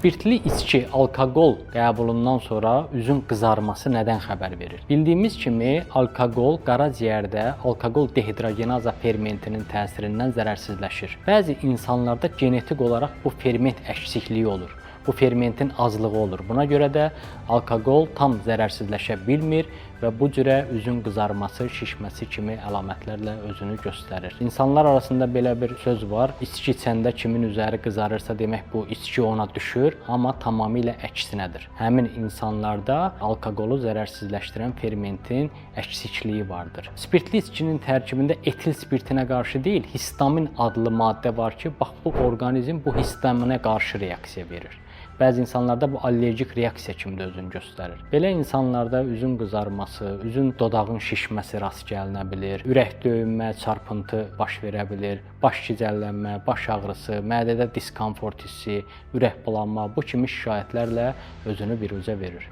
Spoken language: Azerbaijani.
Spirtli içki, alkoqol qəbulundan sonra üzün qızarması nədən xəbər verir? Bildiyimiz kimi alkoqol qaraciyərdə alkoqol dehidrogenaza fermentinin təsirindən zərərsizləşir. Bəzi insanlarda genetik olaraq bu ferment əksikliyi olur. Bu fermentin azlığı olur. Buna görə də alkoqol tam zərərsizləşə bilmir və bu cürə üzün qızarması, şişməsi kimi əlamətlərlə özünü göstərir. İnsanlar arasında belə bir söz var. İçki içəndə kimin üzəri qızarırsa demək bu içki ona düşür, amma tamamilə əksinədir. Həmin insanlarda alkoqolu zərərsizləşdirən fermentin əksikliyi vardır. Spirtli içkinin tərkibində etil spirtinə qarşı deyil, histamin adlı maddə var ki, bax bu orqanizm bu histaminə qarşı reaksiya verir. Bəzi insanlarda bu allergik reaksiya kimi də özünü göstərir. Belə insanlarda üzün qızarması, üzün dodağın şişməsi rast gəlinə bilir, ürək döyünmə, çarpıntı baş verə bilir, baş gicəllənmə, baş ağrısı, mədədə diskomfort hissi, ürək bulanma bu kimi şikayətlərlə özünü biruzə verir.